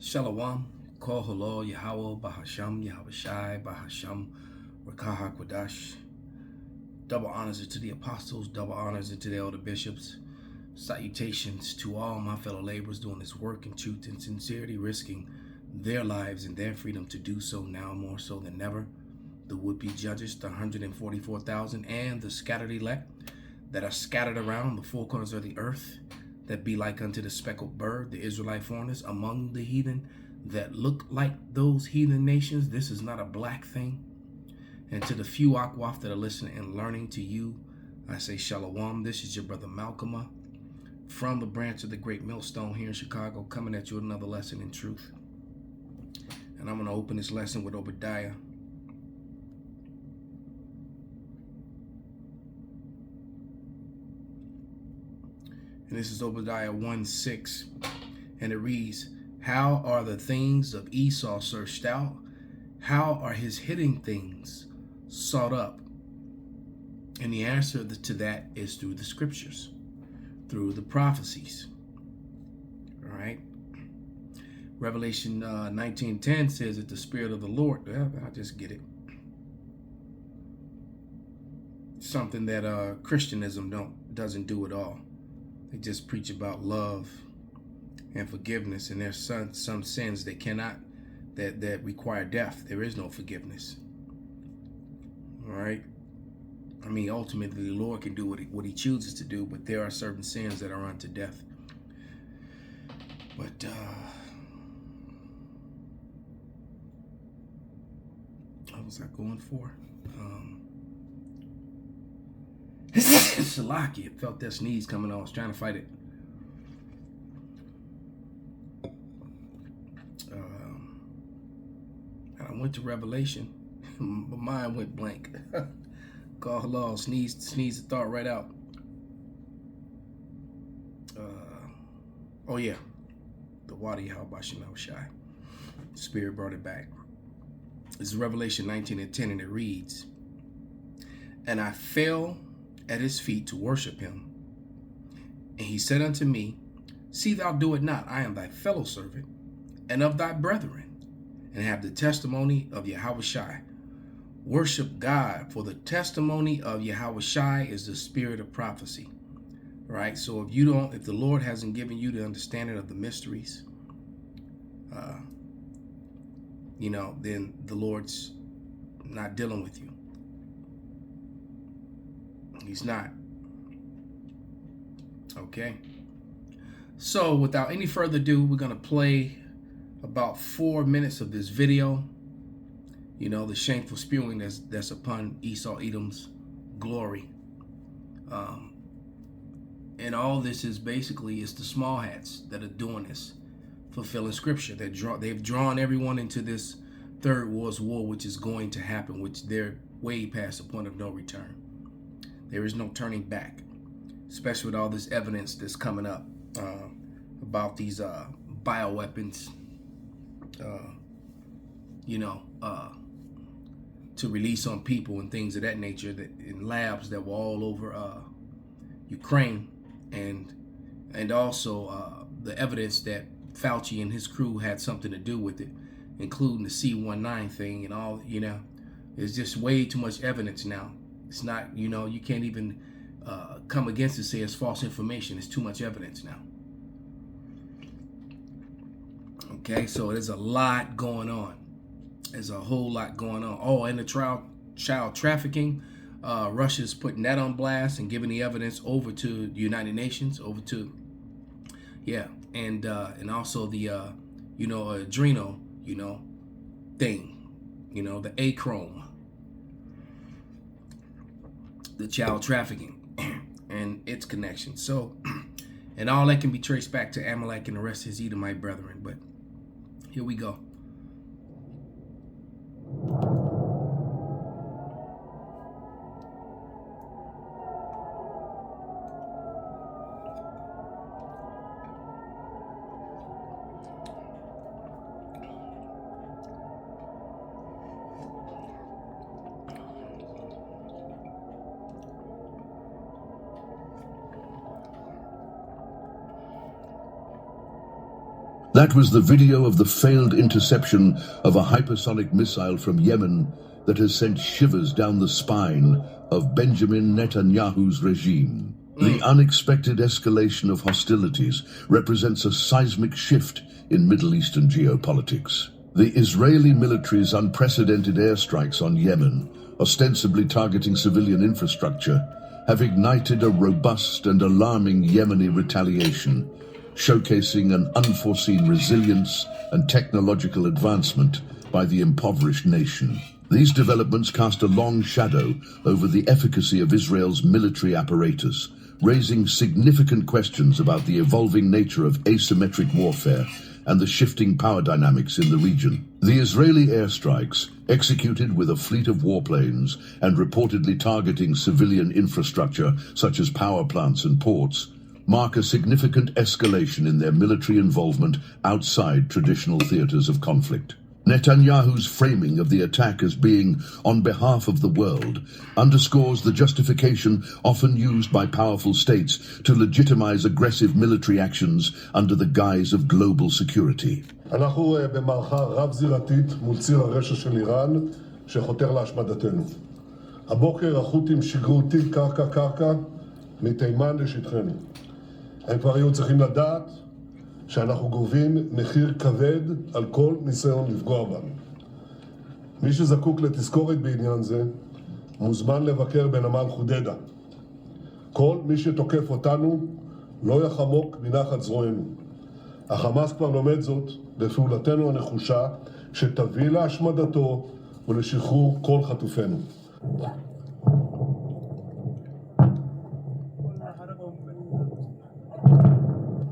Shalom, Kol Halal, Yahweh, Bahasham, Yahushai, Bahasham, Rakaha Kwadash. Double honors to the apostles, double honors to the elder bishops. Salutations to all my fellow laborers doing this work in truth and sincerity, risking their lives and their freedom to do so now more so than ever. The would-be judges, the 144,000, and the scattered elect that are scattered around the four corners of the earth, that be like unto the speckled bird, the Israelite foreigners among the heathen that look like those heathen nations. This is not a black thing. And to the few Akwaf that are listening and learning, to you, I say Shalom. This is your brother Malcolm from the branch of the Great Millstone here in Chicago, coming at you with another lesson in truth. And I'm going to open this lesson with Obadiah. And this is Obadiah 1:6, and it reads, "How are the things of Esau searched out? How are his hidden things sought up?" And the answer to that is through the scriptures, through the prophecies. All right. Revelation 19:10 says that the Spirit of the Lord, I'll just get it. Something that Christianism doesn't do at all. They just preach about love and forgiveness, and there's some sins that cannot, that require death. There is no forgiveness. All right. I mean, ultimately, the Lord can do what he chooses to do, but there are certain sins that are unto death. But what was I going for? Salaki, I felt that sneeze coming on. I was trying to fight it. And I went to Revelation. My mind went blank. Call hello, sneeze the thought right out. Oh yeah, the Wadi Yahushai. Spirit brought it back. This is Revelation 19:10, and it reads, "And I fell at his feet to worship him. And he said unto me, See thou do it not. I am thy fellow servant and of thy brethren, and have the testimony of Yahushai. Worship God, for the testimony of Yahushai is the spirit of prophecy." Right? So if the Lord hasn't given you the understanding of the mysteries, then the Lord's not dealing with you. He's not. Okay. So without any further ado, we're going to play about 4 minutes of this video. The shameful spewing that's upon Esau Edom's glory. And all this is basically, it's the small hats that are doing this, fulfilling scripture. They've drawn everyone into this third world war, which is going to happen, which they're way past the point of no return. There is no turning back, especially with all this evidence that's coming up about these bioweapons, to release on people and things of that nature, that in labs that were all over Ukraine, and also the evidence that Fauci and his crew had something to do with it, including the C-19 thing and all. There's just way too much evidence now. It's not, you can't even come against it and say it's false information. It's too much evidence now. Okay, so there's a lot going on. There's a whole lot going on. Oh, and the child trafficking, Russia's putting that on blast and giving the evidence over to the United Nations, and also the adrenal, thing, the achrome. The child trafficking and its connection. So, and all that can be traced back to Amalek and the rest of his Edomite brethren. But here we go. That was the video of the failed interception of a hypersonic missile from Yemen that has sent shivers down the spine of Benjamin Netanyahu's regime. The unexpected escalation of hostilities represents a seismic shift in Middle Eastern geopolitics. The Israeli military's unprecedented airstrikes on Yemen, ostensibly targeting civilian infrastructure, have ignited a robust and alarming Yemeni retaliation, showcasing an unforeseen resilience and technological advancement by the impoverished nation. These developments cast a long shadow over the efficacy of Israel's military apparatus, raising significant questions about the evolving nature of asymmetric warfare and the shifting power dynamics in the region. The Israeli airstrikes, executed with a fleet of warplanes and reportedly targeting civilian infrastructure such as power plants and ports, mark a significant escalation in their military involvement outside traditional theaters of conflict. Netanyahu's framing of the attack as being on behalf of the world underscores the justification often used by powerful states to legitimize aggressive military actions under the guise of global security. אנחנו במערכה רב-זירתית מול ציר הרשע של איראן שחותר להשמדתנו. הבוקר החות'ים שיגרו טיל קרקע מתימן לשטחנו. הם כבר היו צריכים לדעת שאנחנו גובים מחיר כבד על כל ניסיון לפגוע בנו. מי שזקוק לתזכורת בעניין זה מוזמן לבקר בנמל חודדה. כל מי שתוקף אותנו לא יחמוק מנחת זרוענו. החמאס כבר לומד זאת בפעולתנו הנחושה שתביא להשמדתו ולשחרור כל חטופינו.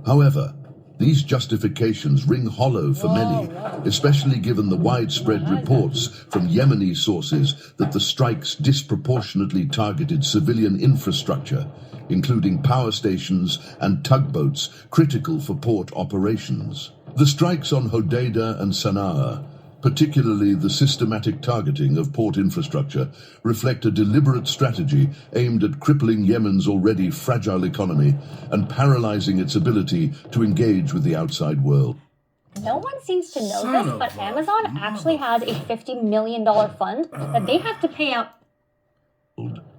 However, these justifications ring hollow for many, especially given the widespread reports from Yemeni sources that the strikes disproportionately targeted civilian infrastructure, including power stations and tugboats critical for port operations. The strikes on Hodeidah and Sana'a, particularly the systematic targeting of port infrastructure, reflect a deliberate strategy aimed at crippling Yemen's already fragile economy and paralyzing its ability to engage with the outside world. No one seems to know this, but Amazon actually has a $50 million fund that they have to pay out.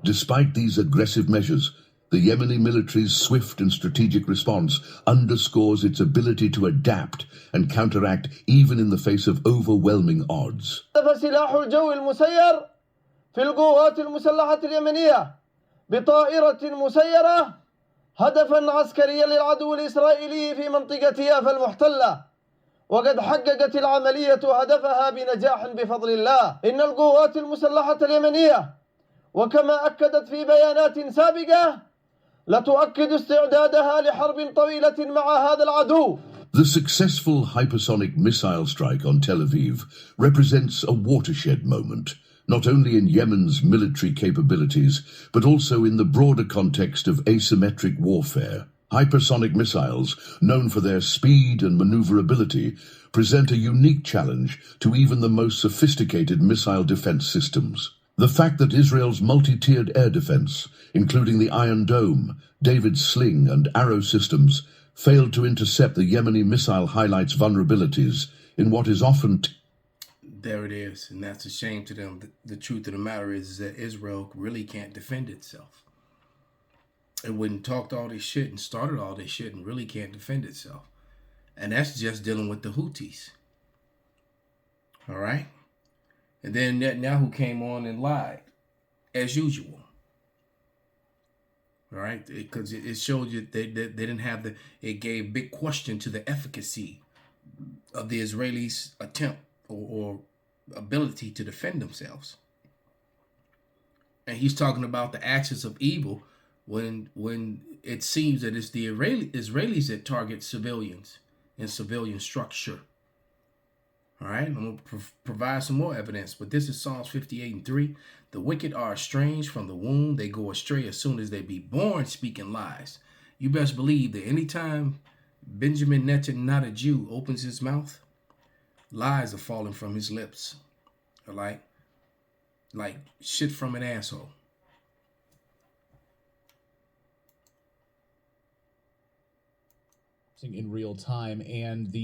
Despite these aggressive measures, the Yemeni military's swift and strategic response underscores its ability to adapt and counteract even in the face of overwhelming odds. سلاح الجو المسير في القوات المسلحة اليمنية بطائرة مسيرة هدفا عسكريا للعدو الإسرائيلي في منطقة يافا المحتلة وقد حققت العملية هدفها بنجاح بفضل الله. إن القوات المسلحة اليمنية وكما أكدت في بيانات سابقة لتؤكد استعدادها لحرب طويلة مع هذا العدو. The successful hypersonic missile strike on Tel Aviv represents a watershed moment, not only in Yemen's military capabilities, but also in the broader context of asymmetric warfare. Hypersonic missiles, known for their speed and maneuverability, present a unique challenge to even the most sophisticated missile defense systems. The fact that Israel's multi-tiered air defense, including the Iron Dome, David's Sling and Arrow systems, failed to intercept the Yemeni missile highlights vulnerabilities in what is often... There it is, and that's a shame to them. The truth of the matter is that Israel really can't defend itself. It went and talked all this shit and started all this shit and really can't defend itself. And that's just dealing with the Houthis. All right? And then Netanyahu came on and lied, as usual. All right? Because it showed you they didn't have the... It gave big question to the efficacy of the Israelis' attempt or ability to defend themselves. And he's talking about the axis of evil when it seems that it's the Israelis that target civilians and civilian structure. All right, I'm going to provide some more evidence, but this is Psalms 58:3. The wicked are estranged from the womb. They go astray as soon as they be born, speaking lies. You best believe that anytime Benjamin Netanyahu, not a Jew, opens his mouth, lies are falling from his lips. Like shit from an asshole. in real time, and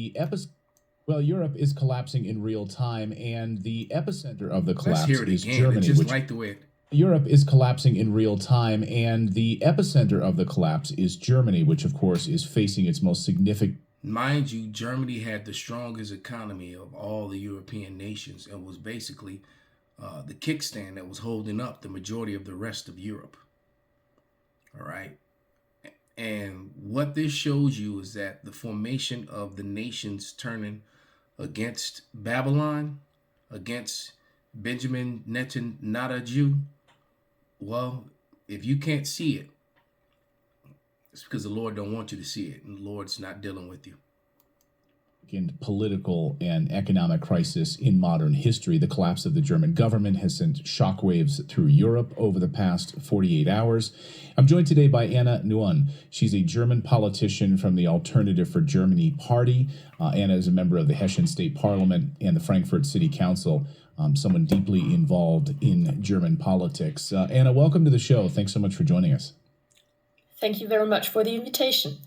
Europe is collapsing in real time, and the epicenter of the Let's collapse hear it is again. Germany, It's just which like the way it. Europe is collapsing in real time, and the epicenter of the collapse is Germany, which of course is facing its most significant. Mind you, Germany had the strongest economy of all the European nations and was basically the kickstand that was holding up the majority of the rest of Europe. All right. And what this shows you is that the formation of the nations turning against Babylon, against Benjamin Netanyahu, well, if you can't see it, it's because the Lord don't want you to see it, and the Lord's not dealing with you. Political and economic crisis in modern history. The collapse of the German government has sent shockwaves through Europe over the past 48 hours. I'm joined today by Anna Nguyen. She's a German politician from the Alternative for Germany party. Anna is a member of the Hessian State Parliament and the Frankfurt City Council, someone deeply involved in German politics. Anna, welcome to the show. Thanks so much for joining us. Thank you very much for the invitation.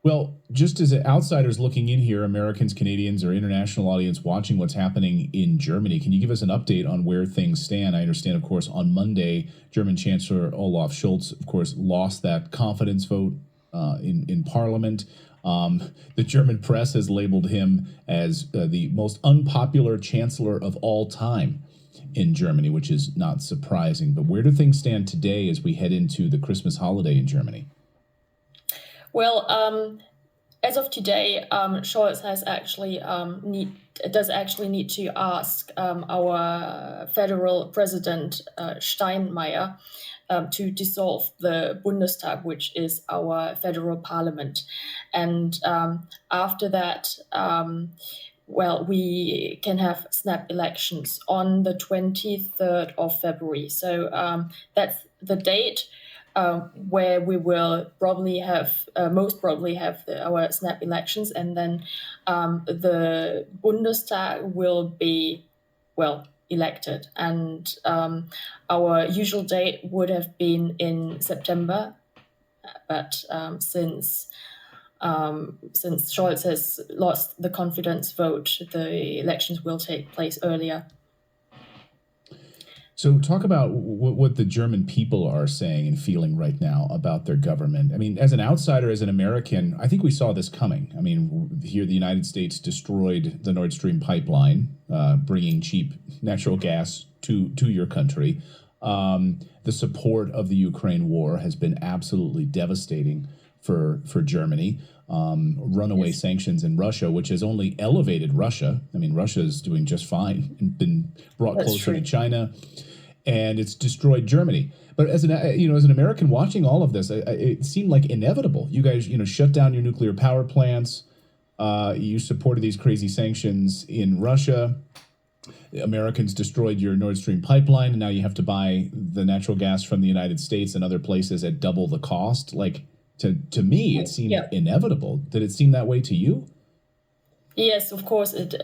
Well, just as outsiders looking in here, Americans, Canadians, or international audience watching what's happening in Germany, can you give us an update on where things stand? I understand, of course, on Monday, German Chancellor Olaf Scholz, of course, lost that confidence vote in Parliament. The German press has labeled him as the most unpopular chancellor of all time in Germany, which is not surprising. But where do things stand today as we head into the Christmas holiday in Germany? Well, as of today, Scholz has actually need to ask our federal president Steinmeier to dissolve the Bundestag, which is our federal parliament, and after that, we can have snap elections on the 23rd of February. So that's the date where we will probably have, most probably have our snap elections, and then the Bundestag will be, elected. And our usual date would have been in September, but since Scholz has lost the confidence vote, the elections will take place earlier. So talk about what the German people are saying and feeling right now about their government. I mean, as an outsider, as an American, I think we saw this coming. I mean, here the United States destroyed the Nord Stream pipeline, bringing cheap natural gas to your country. The support of the Ukraine war has been absolutely devastating for Germany. Runaway sanctions in Russia, which has only elevated Russia. I mean, Russia is doing just fine and been brought closer to China, and it's destroyed Germany. But as an American watching all of this, it seemed like inevitable. You guys, shut down your nuclear power plants. You supported these crazy sanctions in Russia. Americans destroyed your Nord Stream pipeline, and now you have to buy the natural gas from the United States and other places at double the cost. Like, to me, it seemed inevitable. Did it seem that way to you? Yes, of course it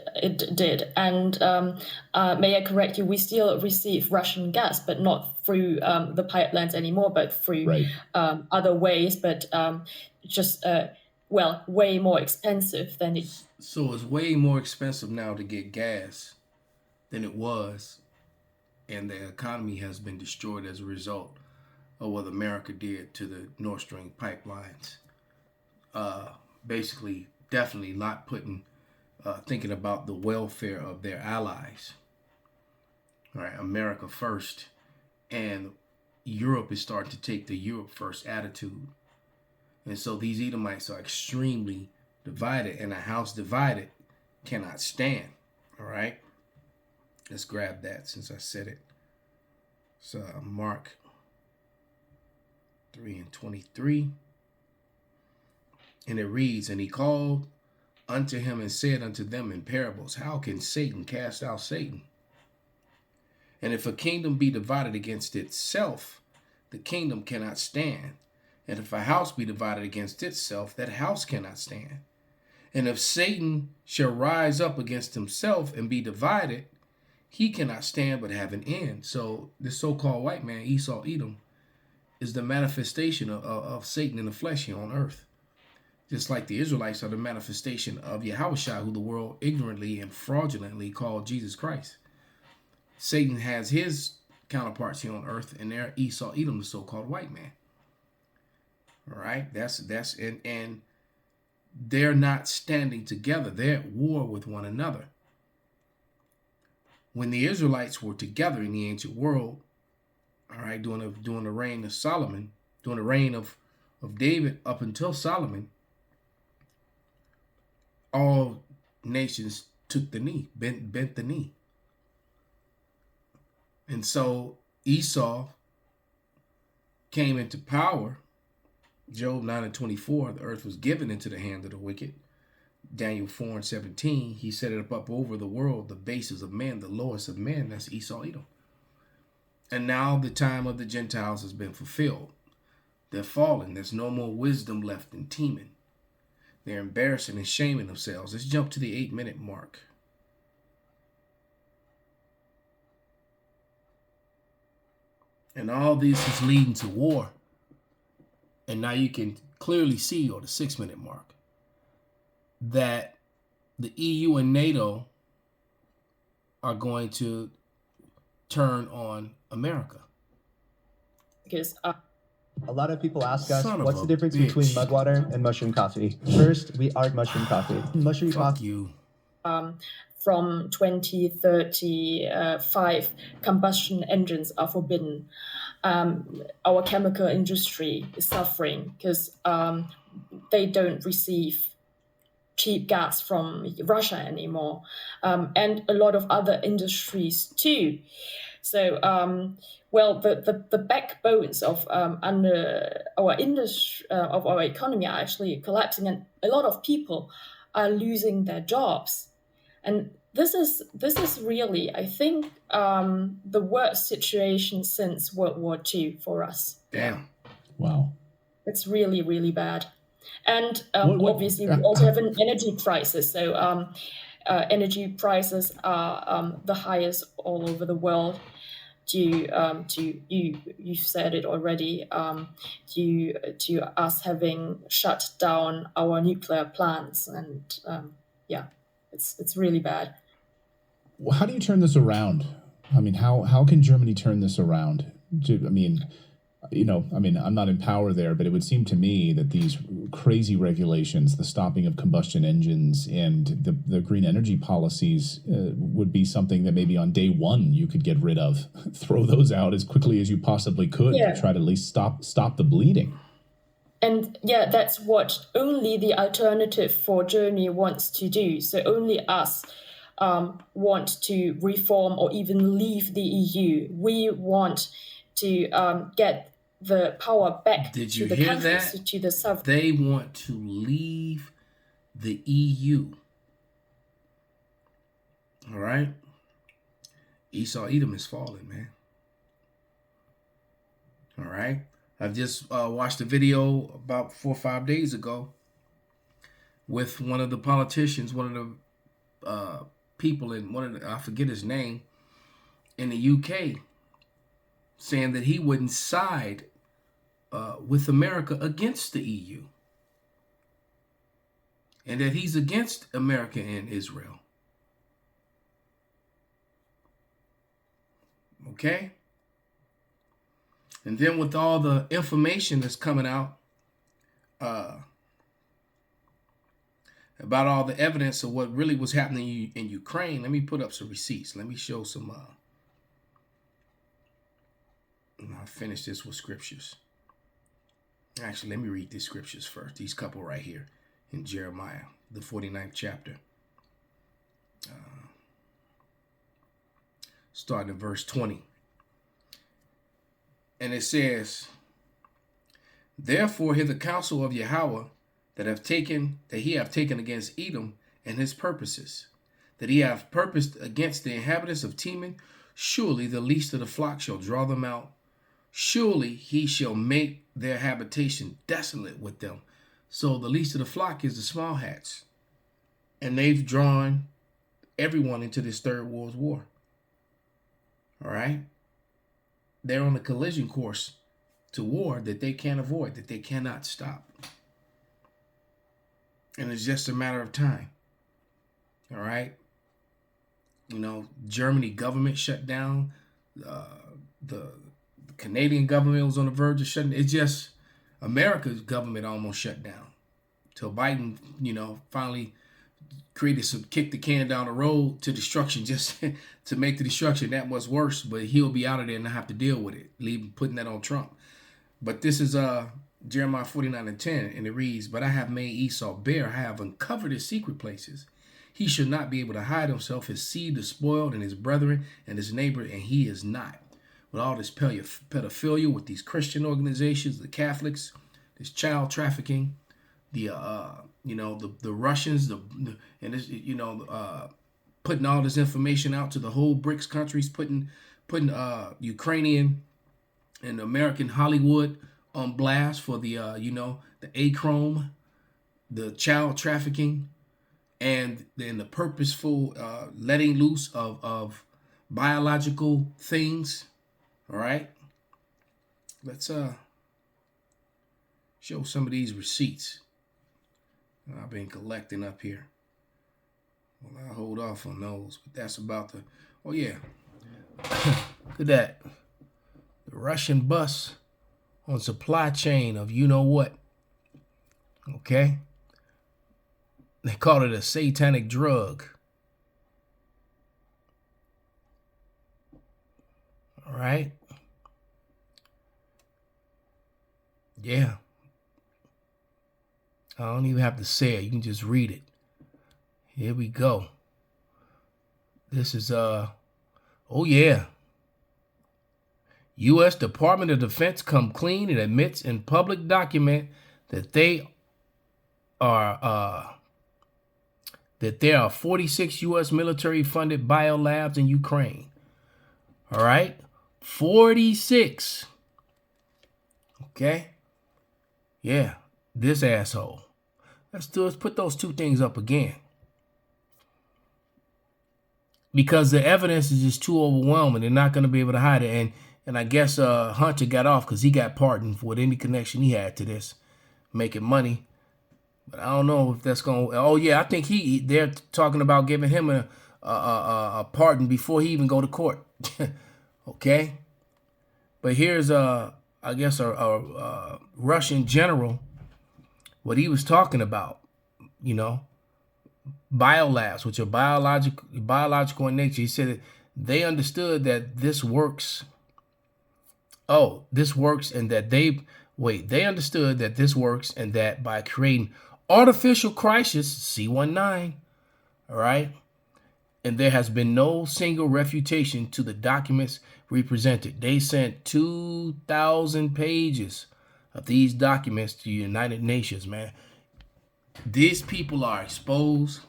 did. And may I correct you, we still receive Russian gas, but not through the pipelines anymore, but through other ways, but just, way more expensive than it. So it's way more expensive now to get gas than it was, and the economy has been destroyed as a result of what America did to the Nord Stream pipelines. Basically, definitely not thinking about the welfare of their allies. All right, America first, and Europe is starting to take the Europe first attitude. And so these Edomites are extremely divided, and a house divided cannot stand. All right, let's grab that since I said it. So Mark 3:23, and it reads, "And he called unto him and said unto them in parables, How can Satan cast out Satan? And if a kingdom be divided against itself, the kingdom cannot stand. And if a house be divided against itself, that house cannot stand. And if Satan shall rise up against himself and be divided, he cannot stand but have an end." So this so-called white man, Esau, Edom, is the manifestation of Satan in the flesh here on earth. Just like the Israelites are the manifestation of Yahushua, who the world ignorantly and fraudulently called Jesus Christ. Satan has his counterparts here on earth, and they're Esau, Edom, the so-called white man. All right, and they're not standing together. They're at war with one another. When the Israelites were together in the ancient world, all right, during the reign of Solomon, during the reign of David up until Solomon, all nations took the knee, bent the knee. And so Esau came into power. Job 9:24, the earth was given into the hand of the wicked. Daniel 4:17, he set it up over the world, the basis of man, the lowest of men. That's Esau, Edom. And now the time of the Gentiles has been fulfilled. They're fallen. There's no more wisdom left in Teman. They're embarrassing and shaming themselves. Let's jump to the 8-minute mark. And all this is leading to war. And now you can clearly see, or the 6-minute mark, that the EU and NATO are going to turn on America. Because a lot of people ask us, Son of what's a the difference bitch. between mud water and mushroom coffee? First, we are mushroom coffee. Mushroom Fuck coffee. you. from 2035, combustion engines are forbidden. Our chemical industry is suffering because they don't receive cheap gas from Russia anymore, and a lot of other industries too. So, the backbones of under our industry of our economy are actually collapsing, and a lot of people are losing their jobs. And this is really, I think, the worst situation since World War II for us. Damn. Wow. It's really, really bad. And What- obviously, we also have an energy crisis. So energy prices are the highest all over the world due to you've said it already, due to us having shut down our nuclear plants. And it's really bad. Well, how do you turn this around? I mean, how can Germany turn this around? I'm not in power there, but it would seem to me that these crazy regulations, the stopping of combustion engines, and the green energy policies would be something that maybe on day one you could get rid of. Throw those out as quickly as you possibly could to try to at least stop the bleeding. And yeah, that's what only the alternative for Germany wants to do. So only us want to reform or even leave the EU. We want to get the power back Did to you the hear countries, that? to the south. They want to leave the EU. All right? Esau, Edom is falling, man. All right? I've just watched a video about 4 or 5 days ago with one of the politicians, one of the people in I forget his name, in the UK, saying that he wouldn't side with America against the EU, and that he's against America and Israel. Okay? And then with all the information that's coming out about all the evidence of what really was happening in Ukraine, let me put up some receipts. Let me show some, and I'll finish this with scriptures. Actually, let me read these scriptures first. These couple right here in Jeremiah, the 49th chapter. Starting at verse 20. And it says, "Therefore hear the counsel of Yahweh that he have taken against Edom and his purposes, that he have purposed against the inhabitants of Teman. Surely the least of the flock shall draw them out. Surely he shall make their habitation desolate with them." So the least of the flock is the small hats. And they've drawn everyone into this third world war. All right? They're on a collision course to war that they can't avoid, that they cannot stop. And it's just a matter of time. All right. You know, Germany government shut down. The Canadian government was on the verge of shutting. It's just America's government almost shut down till Biden, you know, finally kicked the can down the road to destruction, just to make the destruction that much worse. But he'll be out of there and not have to deal with it, putting that on Trump. But this is Jeremiah 49:10, and it reads, "But I have made Esau bare, I have uncovered his secret places. He should not be able to hide himself. His seed is spoiled, and his brethren and his neighbor, and he is not." With all this pedophilia with these Christian organizations, the Catholics, this child trafficking, the Russians, putting all this information out to the whole BRICS countries, putting Ukrainian and American Hollywood on blast for the achrome, the child trafficking, and then the purposeful letting loose of biological things. All right, let's show some of these receipts I've been collecting up here. Well, I'll hold off on those, but that's about the, oh yeah, look at that. The Russian bus on supply chain of you know what. Okay. They call it a satanic drug. All right. Yeah. I don't even have to say it. You can just read it. Here we go. This is, oh yeah. U.S. Department of Defense come clean and admits in public document that there are 46 U.S. military-funded biolabs in Ukraine. All right? 46. Okay? Yeah, this asshole. Let's put those two things up again. Because the evidence is just too overwhelming. They're not going to be able to hide it. And I guess Hunter got off because he got pardoned with any connection he had to this, making money. But I don't know if that's going to... Oh, yeah, I think they're talking about giving him a pardon before he even go to court. Okay? But here's, I guess, a Russian general, what he was talking about, you know, biolabs, which are biological in nature. He said that they understood that this works. Oh, this works, and that they understood that this works, and that by creating artificial crisis, C19, all right, and there has been no single refutation to the documents represented. They sent 2,000 pages of these documents to the United Nations, man. These people are exposed.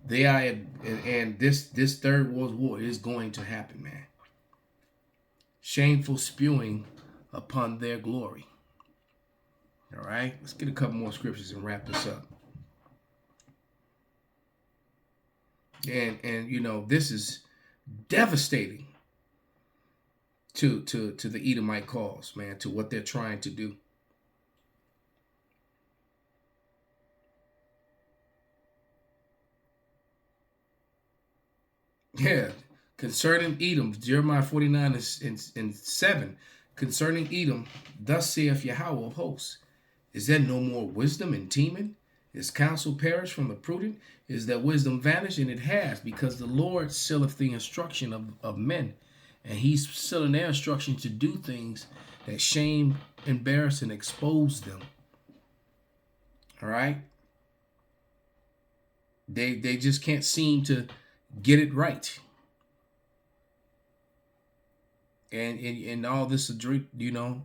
They are, and this third world war is going to happen, man. Shameful spewing upon their glory. All right, let's get a couple more scriptures and wrap this up. And you know, this is devastating to the Edomite cause, man, to what they're trying to do. Yeah, concerning Edom, Jeremiah 49 and 7. Concerning Edom, thus saith Yahweh of hosts, is there no more wisdom in Teman? Is counsel perished from the prudent? Is that wisdom vanished? And it has, because the Lord sealeth the instruction of men, and he's sealing their instruction to do things that shame, embarrass, and expose them. All right? They just can't seem to get it right. And all this adrenal,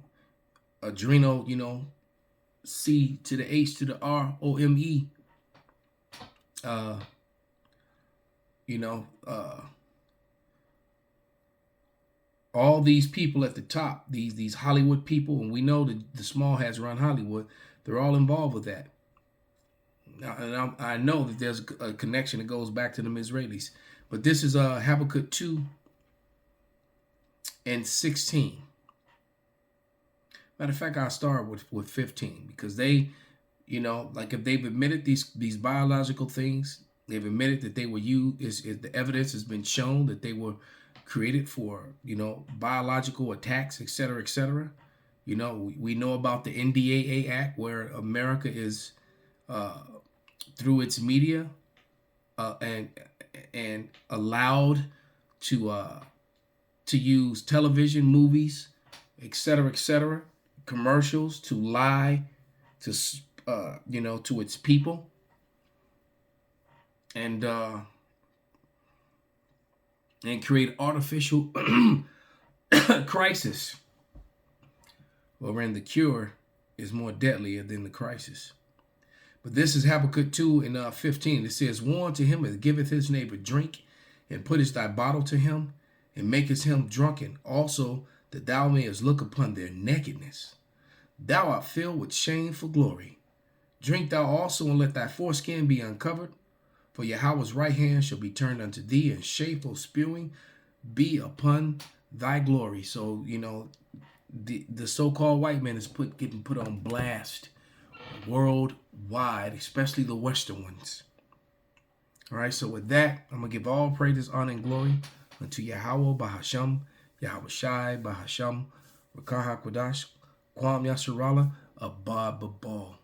C to the H to the ROME. All these people at the top, these Hollywood people, and we know that the small hats run Hollywood, they're all involved with that. And I know that there's a connection that goes back to them Israelis. But this is Habakkuk 2 and 16. Matter of fact, I'll start with 15, because they You know, like if they've admitted these biological things, they've admitted that they were used. Is the evidence has been shown that they were created for, you know, biological attacks, et cetera, et cetera. You know, we know about the NDAA Act, where America is through its media and allowed to use television, movies, et cetera, commercials to lie to you know, to its people, and create artificial crisis, wherein the cure is more deadlier than the crisis. But this is Habakkuk 2 and 15. It says, "Warn to him that giveth his neighbor drink, and puttest thy bottle to him, and makest him drunken, also that thou mayest look upon their nakedness. Thou art filled with shameful glory. Drink thou also, and let thy foreskin be uncovered. For Yahweh's right hand shall be turned unto thee, and shameful spewing be upon thy glory." So, you know, the so-called white man is getting put on blast worldwide, especially the Western ones. All right, so with that, I'm going to give all praises, honor, and glory unto Yahweh, Bahasham, Yahweh Shai, Bahasham, Rakah HaKodash, Kwam Yasharala, Abba Babal.